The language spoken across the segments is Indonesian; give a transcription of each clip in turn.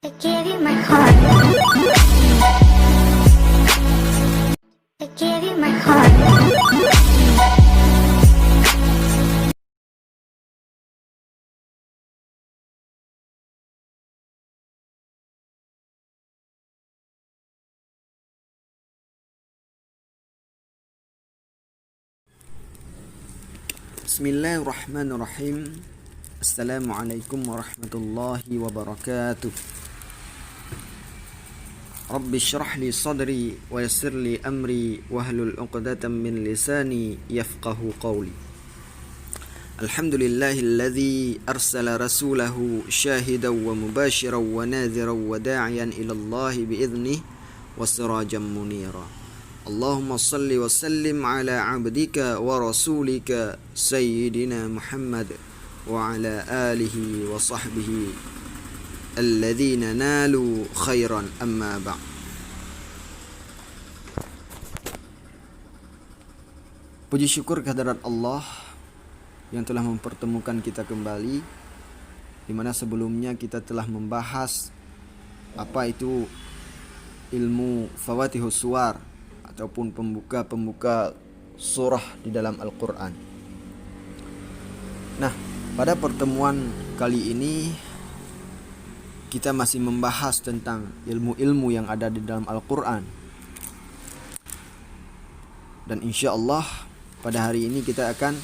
I gave you my heart. I gave you my heart. Bismillahirrahmanirrahim. Assalamualaikum warahmatullahi wabarakatuh. Rabbi syrah li sadri wa yassir li amri wahlul 'uqdatam min lisani yafqahu qawli. Alhamdulillahilladzi arsala rasulahu syahidan wa mubasyiran wa nadhiran wa da'iyan ila Allah bi'idhnihi wa sirajan munira. Allahumma salli wa sallim ala abdika wa rasulika Sayyidina Muhammad wa ala alihi wa sahbihi alladhina nalu khairan amma ba'd. Puji syukur kehadirat Allah yang telah mempertemukan kita kembali, di mana sebelumnya kita telah membahas apa itu ilmu Fawatihus Suwar ataupun pembuka surah di dalam Al-Quran. Nah, pada pertemuan kali ini kita masih membahas tentang ilmu-ilmu yang ada di dalam Al-Quran. Dan insya Allah pada hari ini kita akan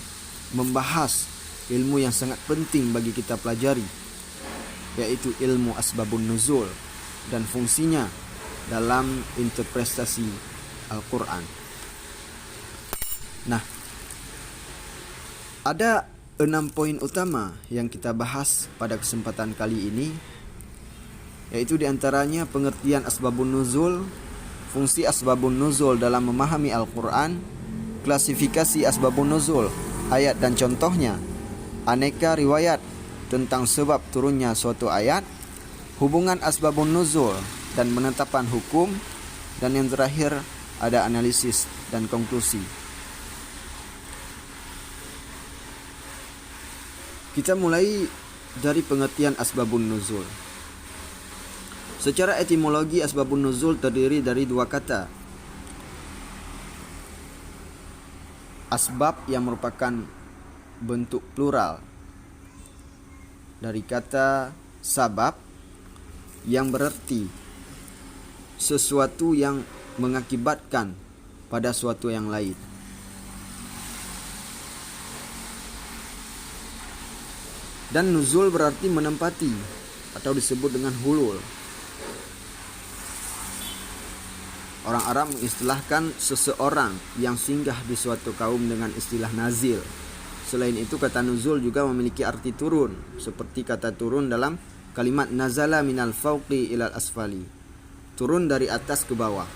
membahas ilmu yang sangat penting bagi kita pelajari, yaitu ilmu asbabun nuzul dan fungsinya dalam interpretasi Al-Quran. Nah, ada 6 poin utama yang kita bahas pada kesempatan kali ini, yaitu diantaranya pengertian asbabun nuzul, fungsi asbabun nuzul dalam memahami Al-Quran, klasifikasi asbabun nuzul, ayat dan contohnya, aneka riwayat tentang sebab turunnya suatu ayat, hubungan asbabun nuzul dan penetapan hukum, dan yang terakhir ada analisis dan konklusi. Kita mulai dari pengertian asbabun nuzul. Secara etimologi, asbabun nuzul terdiri dari dua kata. Asbab yang merupakan bentuk plural dari kata sabab yang berarti sesuatu yang mengakibatkan pada suatu yang lain. Dan nuzul berarti menempati atau disebut dengan hulul. Orang Arab mengistilahkan seseorang yang singgah di suatu kaum dengan istilah nazil. Selain itu, kata nuzul juga memiliki arti turun, seperti kata turun dalam kalimat nazala minal fauqi ilal asfali, turun dari atas ke bawah.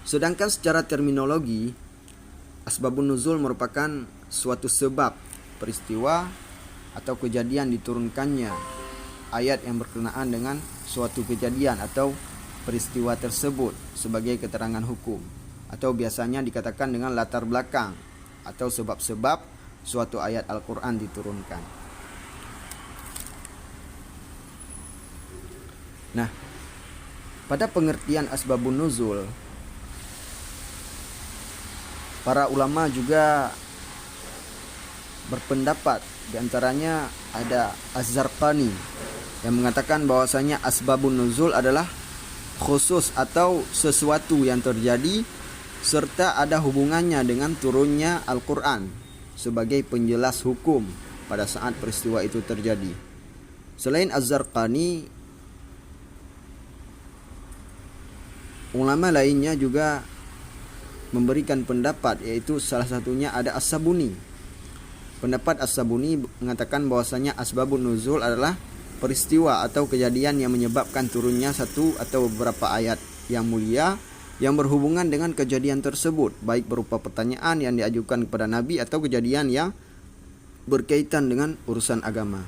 Sedangkan secara terminologi, asbabun nuzul merupakan suatu sebab, peristiwa atau kejadian diturunkannya ayat yang berkenaan dengan suatu kejadian atau peristiwa tersebut sebagai keterangan hukum, atau biasanya dikatakan dengan latar belakang atau sebab-sebab suatu ayat Al-Quran diturunkan. Nah, pada pengertian asbabun nuzul, para ulama juga berpendapat, diantaranya ada Az-Zarqani yang mengatakan bahwasanya asbabun nuzul adalah khusus atau sesuatu yang terjadi serta ada hubungannya dengan turunnya Al-Quran sebagai penjelas hukum pada saat peristiwa itu terjadi. Selain Az-Zarqani, ulama lainnya juga memberikan pendapat, yaitu salah satunya ada As-Sabuni. Pendapat As-Sabuni mengatakan bahwasanya asbabun nuzul adalah peristiwa atau kejadian yang menyebabkan turunnya satu atau beberapa ayat yang mulia yang berhubungan dengan kejadian tersebut, baik berupa pertanyaan yang diajukan kepada Nabi atau kejadian yang berkaitan dengan urusan agama.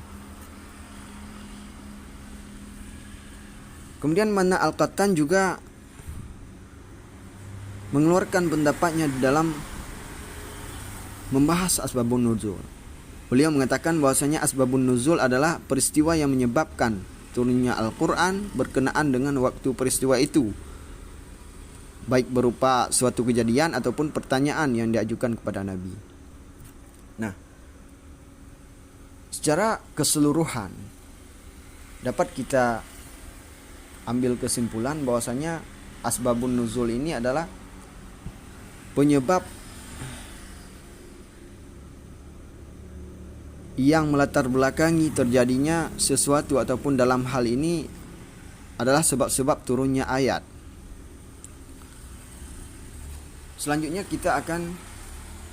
Kemudian Mana Al-Qattan juga mengeluarkan pendapatnya di dalam membahas asbabun nuzul. Beliau mengatakan bahwasanya asbabun nuzul adalah peristiwa yang menyebabkan turunnya Al-Quran berkenaan dengan waktu peristiwa itu, baik berupa suatu kejadian ataupun pertanyaan yang diajukan kepada Nabi. Nah, secara keseluruhan dapat kita ambil kesimpulan bahwasanya asbabun nuzul ini adalah penyebab yang melatar belakangi terjadinya sesuatu, ataupun dalam hal ini adalah sebab-sebab turunnya ayat. Selanjutnya kita akan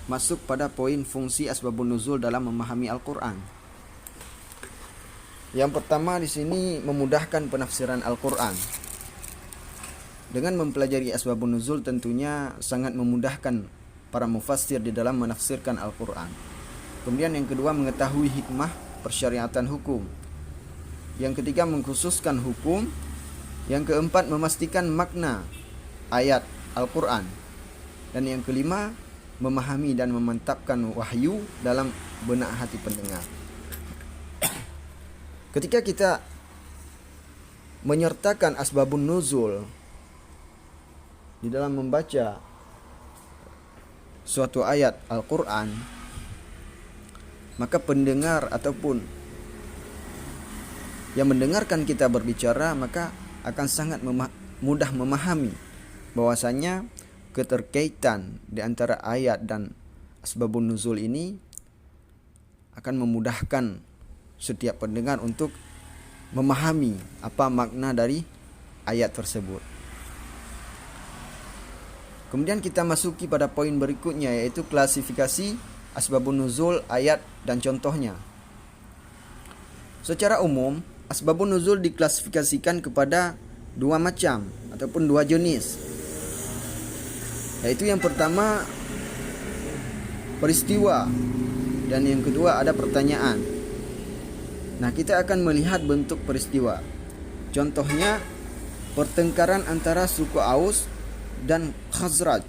masuk pada poin fungsi asbabun nuzul dalam memahami Al-Quran. Yang pertama di sini memudahkan penafsiran Al-Quran. Dengan mempelajari asbabun nuzul tentunya sangat memudahkan para mufassir di dalam menafsirkan Al-Quran. Kemudian yang kedua mengetahui hikmah persyariatan hukum. Yang ketiga mengkhususkan hukum. Yang keempat memastikan makna ayat Al-Quran. Dan yang kelima memahami dan memantapkan wahyu dalam benak hati pendengar. Ketika kita menyertakan asbabun nuzul di dalam membaca suatu ayat Al-Quran, maka pendengar ataupun yang mendengarkan kita berbicara maka akan sangat mudah memahami bahwasanya keterkaitan di antara ayat dan asbabun nuzul ini akan memudahkan setiap pendengar untuk memahami apa makna dari ayat tersebut. Kemudian kita masuki pada poin berikutnya, yaitu klasifikasi asbabun nuzul ayat dan contohnya. Secara umum, asbabun nuzul diklasifikasikan kepada dua macam ataupun dua jenis. Yaitu yang pertama peristiwa dan yang kedua ada pertanyaan. Nah, kita akan melihat bentuk peristiwa. Contohnya pertengkaran antara suku Aus dan Khazraj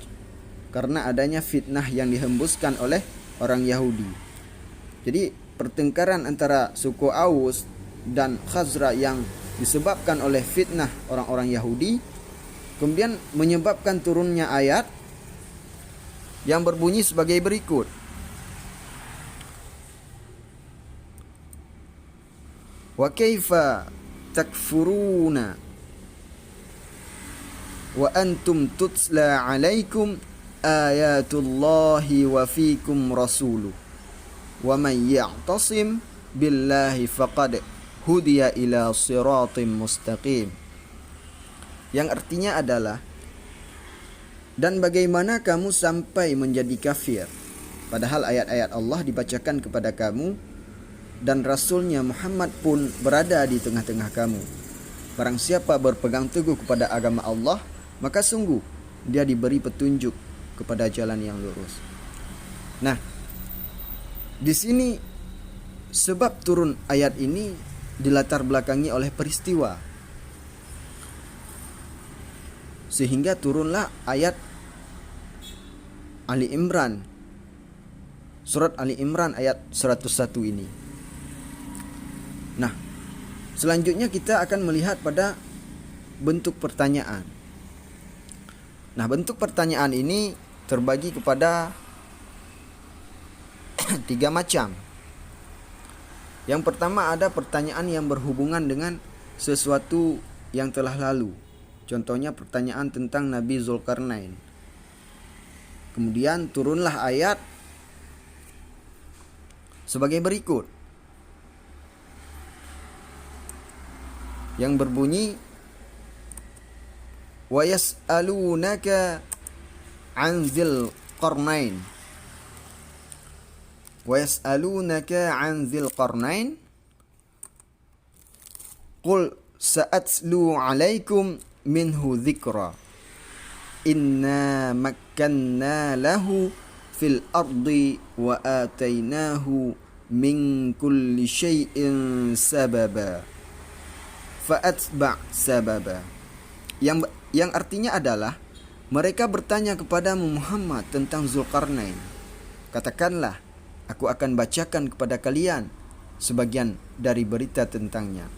karena adanya fitnah yang dihembuskan oleh orang Yahudi. Jadi pertengkaran antara suku Aus dan Khazraj yang disebabkan oleh fitnah orang-orang Yahudi kemudian menyebabkan turunnya ayat yang berbunyi sebagai berikut. Wa kaifa takfuruna wa antum tutla alaikum ayatullahi wa fikum rasuluh wa man ya'tasim billahi faqad hudiya ila siratim mustaqim. Yang artinya adalah, dan bagaimana kamu sampai menjadi kafir padahal ayat-ayat Allah dibacakan kepada kamu dan Rasulnya Muhammad pun berada di tengah-tengah kamu. Barang siapa berpegang teguh kepada agama Allah, maka sungguh dia diberi petunjuk kepada jalan yang lurus. Nah, di sini sebab turun ayat ini dilatar belakangi oleh peristiwa, sehingga turunlah ayat Ali Imran, surat Ali Imran ayat 101 ini. Nah, selanjutnya kita akan melihat pada bentuk pertanyaan. Nah, bentuk pertanyaan ini terbagi kepada 3 macam. Yang pertama ada pertanyaan yang berhubungan dengan sesuatu yang telah lalu. Contohnya pertanyaan tentang Nabi Zulkarnain. Kemudian turunlah ayat sebagai berikut, yang berbunyi wa yas'alunaka 'an dzil qarnain. Wa yas'alunaka 'an dzil qarnain qul sa'atlu 'alaikum minhu dzikra inna makkanna lahu fil ardi wa atainahu min kulli syai'in sababa fa'atba' sababa. Yang artinya adalah, mereka bertanya kepada Muhammad tentang Zulkarnain. Katakanlah, Aku akan bacakan kepada kalian sebagian dari berita tentangnya.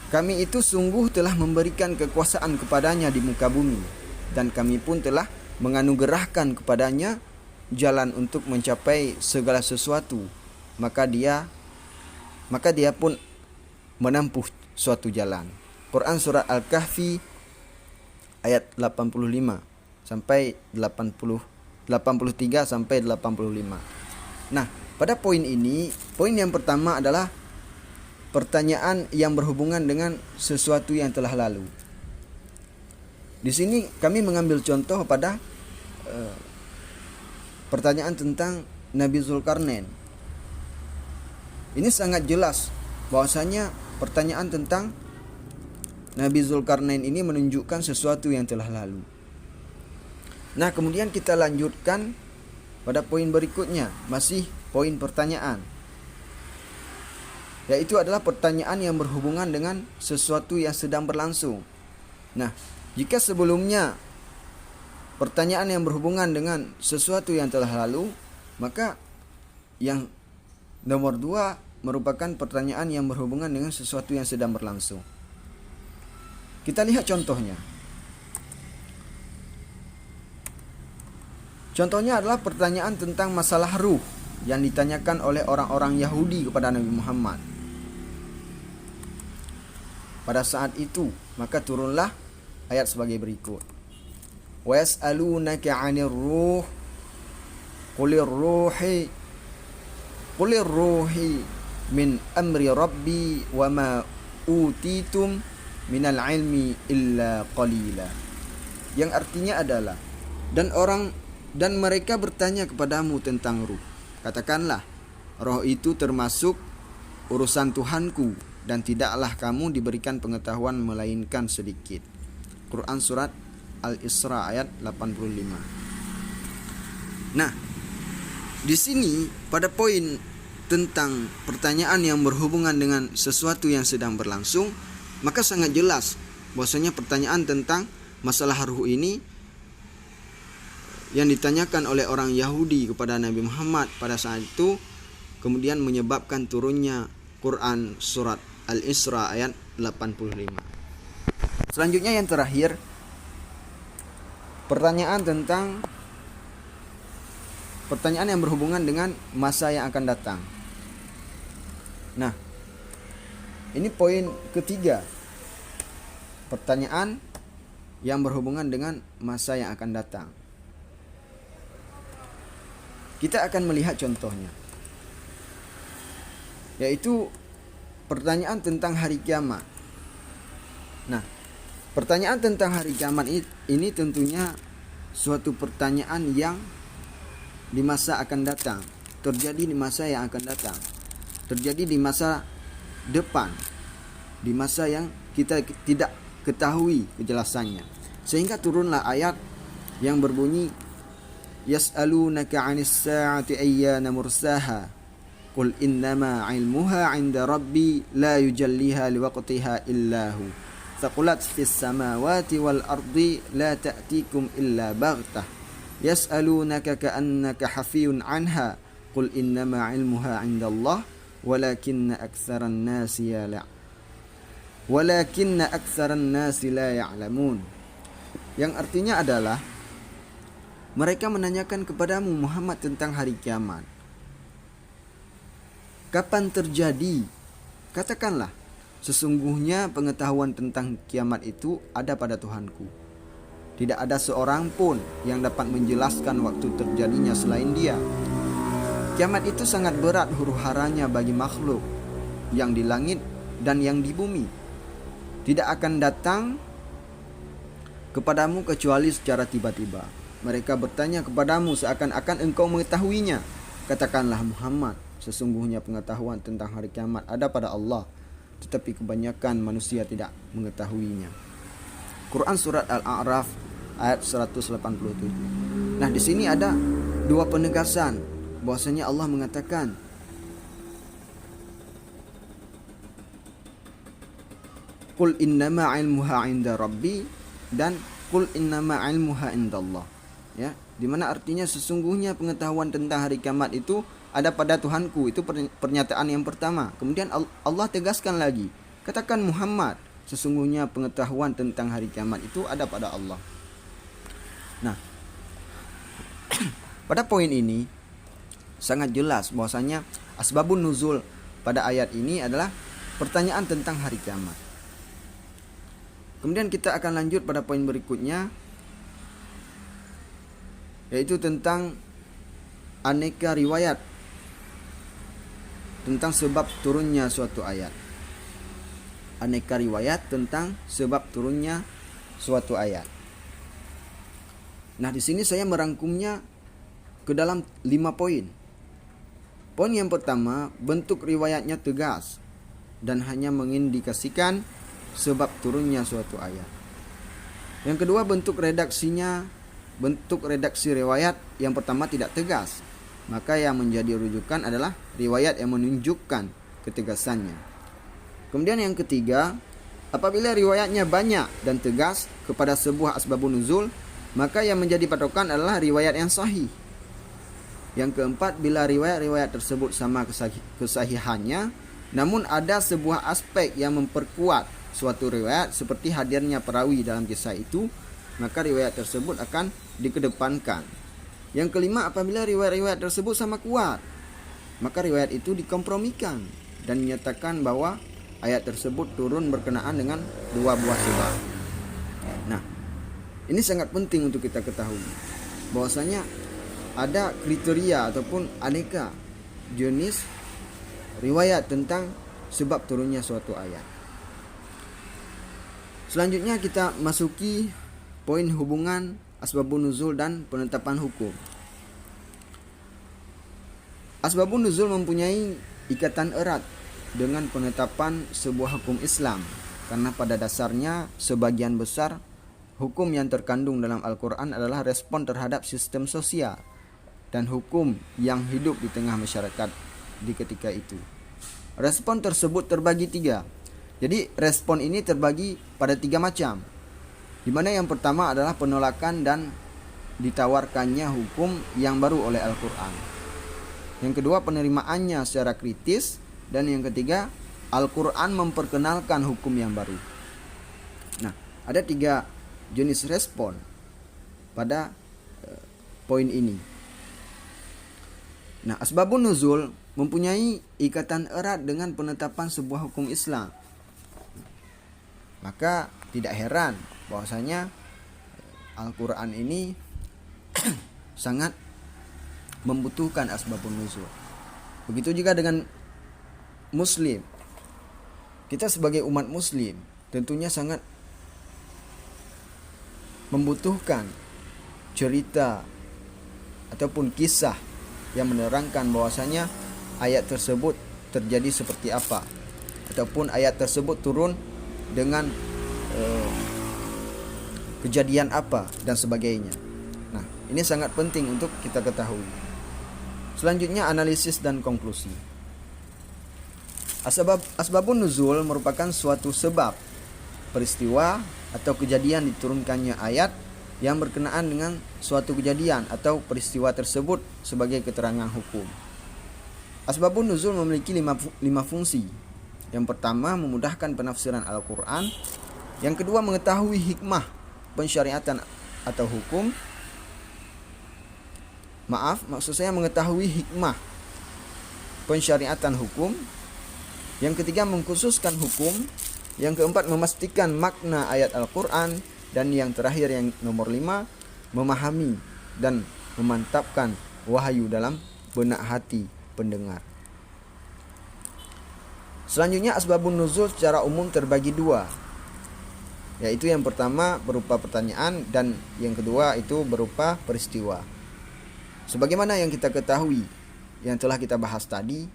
Kami itu sungguh telah memberikan kekuasaan kepadanya di muka bumi, dan kami pun telah menganugerahkan kepadanya jalan untuk mencapai segala sesuatu. Maka dia pun menempuh suatu jalan. Quran surat Al-Kahfi ayat 85 sampai 83 sampai 85. Nah, pada poin ini, poin yang pertama adalah pertanyaan yang berhubungan dengan sesuatu yang telah lalu. Di sini kami mengambil contoh pada pertanyaan tentang Nabi Zulkarnain. Ini sangat jelas bahwasanya pertanyaan tentang Nabi Zulkarnain ini menunjukkan sesuatu yang telah lalu. Nah, kemudian kita lanjutkan pada poin berikutnya, masih poin pertanyaan, yaitu adalah pertanyaan yang berhubungan dengan sesuatu yang sedang berlangsung. Nah, jika sebelumnya pertanyaan yang berhubungan dengan sesuatu yang telah lalu, maka yang nomor 2 merupakan pertanyaan yang berhubungan dengan sesuatu yang sedang berlangsung. Kita lihat contohnya. Contohnya adalah pertanyaan tentang masalah ruh yang ditanyakan oleh orang-orang Yahudi kepada Nabi Muhammad. Pada saat itu, maka turunlah ayat sebagai berikut. Wa yas'alunaka 'anir ruh qulir ruhi min amri rabbi wa ma utitum minal ilmi illa qalila. Yang artinya adalah dan mereka bertanya kepadamu tentang ruh. Katakanlah, roh itu termasuk urusan Tuhanku, dan tidaklah kamu diberikan pengetahuan melainkan sedikit. Quran surat Al-Isra ayat 85. Nah, di sini pada poin tentang pertanyaan yang berhubungan dengan sesuatu yang sedang berlangsung, maka sangat jelas bahwasanya pertanyaan tentang masalah ruh ini yang ditanyakan oleh orang Yahudi kepada Nabi Muhammad pada saat itu kemudian menyebabkan turunnya Quran surat Al-Isra ayat 85. Selanjutnya yang terakhir, pertanyaan yang berhubungan dengan masa yang akan datang. Nah, ini poin ketiga. Pertanyaan yang berhubungan dengan masa yang akan datang. Kita akan melihat contohnya, yaitu pertanyaan tentang hari kiamat. Nah, pertanyaan tentang hari kiamat ini tentunya suatu pertanyaan yang di masa akan datang, terjadi di masa yang akan datang, terjadi di masa depan, di masa yang kita tidak ketahui kejelasannya. Sehingga turunlah ayat yang berbunyi, yas'alunaka 'anis sa'ati ayyana mursaha qul innama 'ilmuha 'inda rabbi la yujalliha liwaqtiha illa hu thaqulat fis samawati wal ardi la ta'tikum illa baghtah yas'alunaka ka'annaka hafiyun 'anha qul innama 'ilmuha 'indallah walakinna aktsaran nasi la ya'lamun. Yang artinya adalah mereka menanyakan kepadamu Muhammad tentang hari kiamat. Kapan terjadi? Katakanlah, sesungguhnya pengetahuan tentang kiamat itu ada pada Tuhanku. Tidak ada seorang pun yang dapat menjelaskan waktu terjadinya selain Dia. Kiamat itu sangat berat huru-haranya bagi makhluk yang di langit dan yang di bumi. Tidak akan datang kepadamu kecuali secara tiba-tiba. Mereka bertanya kepadamu seakan-akan engkau mengetahuinya. Katakanlah Muhammad, sesungguhnya pengetahuan tentang hari kiamat ada pada Allah, tetapi kebanyakan manusia tidak mengetahuinya. Quran surat Al-A'raf ayat 187. Nah, di sini ada dua penegasan bahwasanya Allah mengatakan Qul innama ilmuha 'inda rabbi dan Qul innama ilmuha indallah. Ya, di mana artinya sesungguhnya pengetahuan tentang hari kiamat itu ada pada Tuhanku. Itu pernyataan yang pertama. Kemudian Allah tegaskan lagi, katakan Muhammad, sesungguhnya pengetahuan tentang hari kiamat itu ada pada Allah. Nah, pada poin ini sangat jelas bahwasanya asbabun nuzul pada ayat ini adalah pertanyaan tentang hari kiamat. Kemudian kita akan lanjut pada poin berikutnya, yaitu tentang aneka riwayat tentang sebab turunnya suatu ayat. Aneka riwayat tentang sebab turunnya suatu ayat. Nah, di sini saya merangkumnya ke dalam 5 poin. Poin yang pertama, bentuk riwayatnya tegas dan hanya mengindikasikan sebab turunnya suatu ayat. Yang kedua, bentuk redaksi riwayat yang pertama tidak tegas, maka yang menjadi rujukan adalah riwayat yang menunjukkan ketegasannya. Kemudian yang ketiga, apabila riwayatnya banyak dan tegas kepada sebuah asbabun nuzul, maka yang menjadi patokan adalah riwayat yang sahih. Yang keempat, bila riwayat-riwayat tersebut sama kesahihannya, namun ada sebuah aspek yang memperkuat suatu riwayat seperti hadirnya perawi dalam kisah itu, maka riwayat tersebut akan dikedepankan. Yang kelima, apabila riwayat-riwayat tersebut sama kuat, maka riwayat itu dikompromikan dan menyatakan bahwa ayat tersebut turun berkenaan dengan 2 buah sebab. Nah, ini sangat penting untuk kita ketahui bahwasanya ada kriteria ataupun aneka jenis riwayat tentang sebab turunnya suatu ayat. Selanjutnya kita masuki poin hubungan asbabun nuzul dan penetapan hukum. Asbabun nuzul mempunyai ikatan erat dengan penetapan sebuah hukum Islam, karena pada dasarnya sebagian besar hukum yang terkandung dalam Al-Quran adalah respon terhadap sistem sosial dan hukum yang hidup di tengah masyarakat di ketika itu. Respon tersebut terbagi 3. Jadi respon ini terbagi pada 3 macam, di mana yang pertama adalah penolakan dan ditawarkannya hukum yang baru oleh Al-Quran. Yang kedua, penerimaannya secara kritis. Dan yang ketiga, Al-Quran memperkenalkan hukum yang baru. Nah, ada 3 jenis respon pada poin ini. Nah, asbabun nuzul mempunyai ikatan erat dengan penetapan sebuah hukum Islam. Maka tidak heran bahwasanya Al-Quran ini sangat membutuhkan asbabun nuzul. Begitu juga dengan Muslim. Kita sebagai umat Muslim tentunya sangat membutuhkan cerita ataupun kisah yang menerangkan bahwasanya ayat tersebut terjadi seperti apa, ataupun ayat tersebut turun dengan kejadian apa dan sebagainya. Nah, ini sangat penting untuk kita ketahui. Selanjutnya, analisis dan konklusi. Asbabun nuzul merupakan suatu sebab, peristiwa atau kejadian diturunkannya ayat yang berkenaan dengan suatu kejadian atau peristiwa tersebut sebagai keterangan hukum. Asbabun nuzul memiliki 5 fungsi. Yang pertama, memudahkan penafsiran Al-Quran. Yang kedua, mengetahui hikmah pensyariatan atau hukum. Maksud saya mengetahui hikmah pensyariatan hukum. Yang ketiga, mengkhususkan hukum. Yang keempat, memastikan makna ayat Al-Quran. Dan yang terakhir, yang nomor 5, memahami dan memantapkan wahyu dalam benak hati pendengar. Selanjutnya, asbabun nuzul secara umum terbagi 2, yaitu yang pertama berupa pertanyaan dan yang kedua itu berupa peristiwa. Sebagaimana yang kita ketahui, yang telah kita bahas tadi,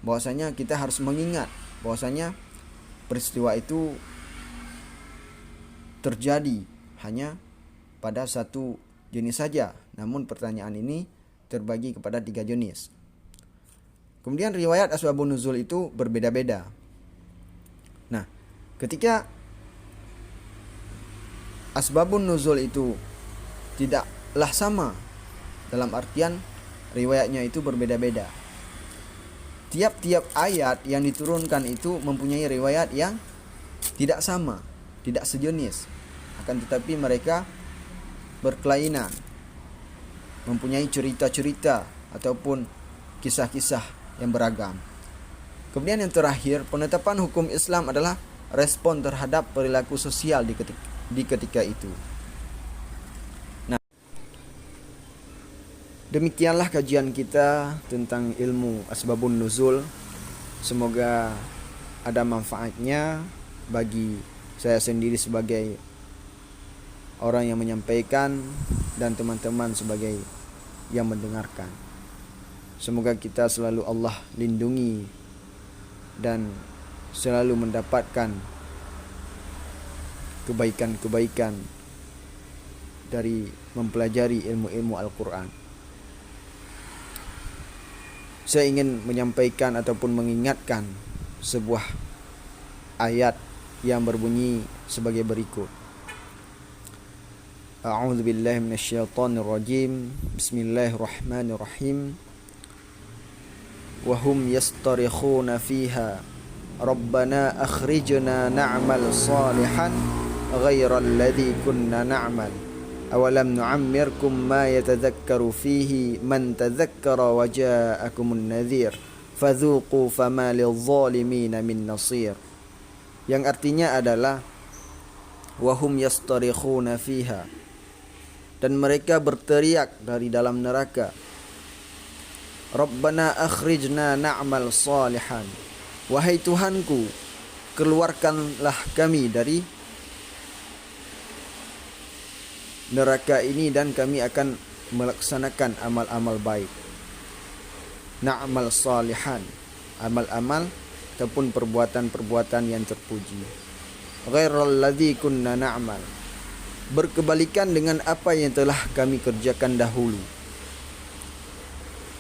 bahwasanya kita harus mengingat bahwasanya peristiwa itu terjadi hanya pada satu jenis saja, namun pertanyaan ini terbagi kepada 3 jenis. Kemudian riwayat asbabun nuzul itu berbeda-beda. Nah, ketika asbabun nuzul itu tidak tidaklah sama. Dalam artian riwayatnya itu berbeda-beda. Tiap-tiap ayat yang diturunkan itu mempunyai riwayat yang tidak sama, tidak sejenis. Akan tetapi mereka berkelainan, mempunyai cerita-cerita ataupun kisah-kisah yang beragam. Kemudian yang terakhir, penetapan hukum Islam adalah respon terhadap perilaku sosial di ketika itu. Nah, demikianlah kajian kita tentang ilmu asbabun nuzul. Semoga ada manfaatnya bagi saya sendiri sebagai orang yang menyampaikan dan teman-teman sebagai yang mendengarkan. Semoga kita selalu Allah lindungi dan selalu mendapatkan kebaikan-kebaikan dari mempelajari ilmu-ilmu Al-Quran. Saya ingin menyampaikan ataupun mengingatkan sebuah ayat yang berbunyi sebagai berikut. A'udzu billahi minasyaitonir rajim. Bismillahirrahmanirrahim. Wa hum yastarikhuna fiha Rabbana akhrijna na'mal salihan ghairal ladzi kunna na'mal awalam nu'ammirkum ma yatadhakkaru fihi man tadhakkara wa ja'akumun nadhir fadhuqu fama lidh-dhalimina min nasir. Yang artinya adalah wahum yastarikhuna fiha, dan mereka berteriak dari dalam neraka, Rabbana akhrijna na'mal salihan, wahai Tuhanku, keluarkanlah kami dari neraka ini dan kami akan melaksanakan amal-amal baik. Na'mal salihan, amal-amal ataupun perbuatan-perbuatan yang terpuji. Ghairal ladzi kunna na'mal, berkebalikan dengan apa yang telah kami kerjakan dahulu.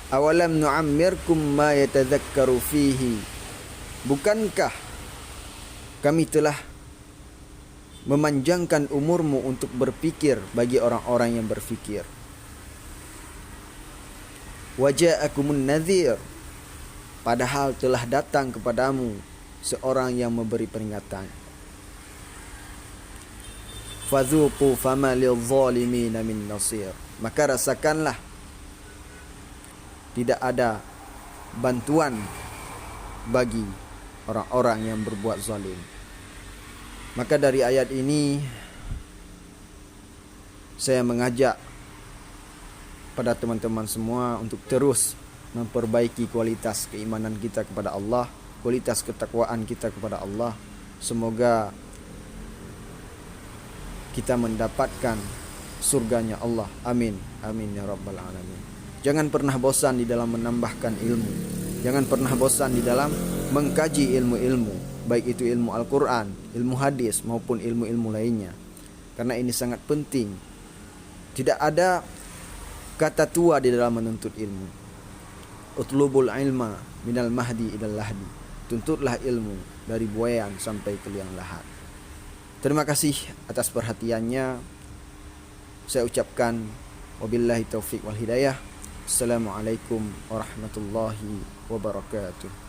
Awalam nu'ammirkum ma yatadhakkaru fihi, bukankah kami telah memanjangkan umurmu untuk berfikir bagi orang-orang yang berfikir. Waja'akumun nadhir, padahal telah datang kepadamu seorang yang memberi peringatan. Fadhuqu fama lidh-dhalimina min nasir, maka rasakanlah tidak ada bantuan bagi orang-orang yang berbuat zalim. Maka dari ayat ini saya mengajak pada teman-teman semua untuk terus memperbaiki kualitas keimanan kita kepada Allah, kualitas ketakwaan kita kepada Allah. Semoga kita mendapatkan surganya Allah. Amin. Amin ya rabbal alamin. Jangan pernah bosan di dalam menambahkan ilmu. Jangan pernah bosan di dalam mengkaji ilmu-ilmu, baik itu ilmu Al-Quran, ilmu hadis maupun ilmu-ilmu lainnya. Karena ini sangat penting. Tidak ada kata tua di dalam menuntut ilmu. Utlubul ilma minal mahdi ilal lahdi, tuntutlah ilmu dari buayan sampai ke liang lahat. Terima kasih atas perhatiannya. Saya ucapkan wabillahi taufiq wal hidayah. Assalamualaikum warahmatullahi wabarakatuh.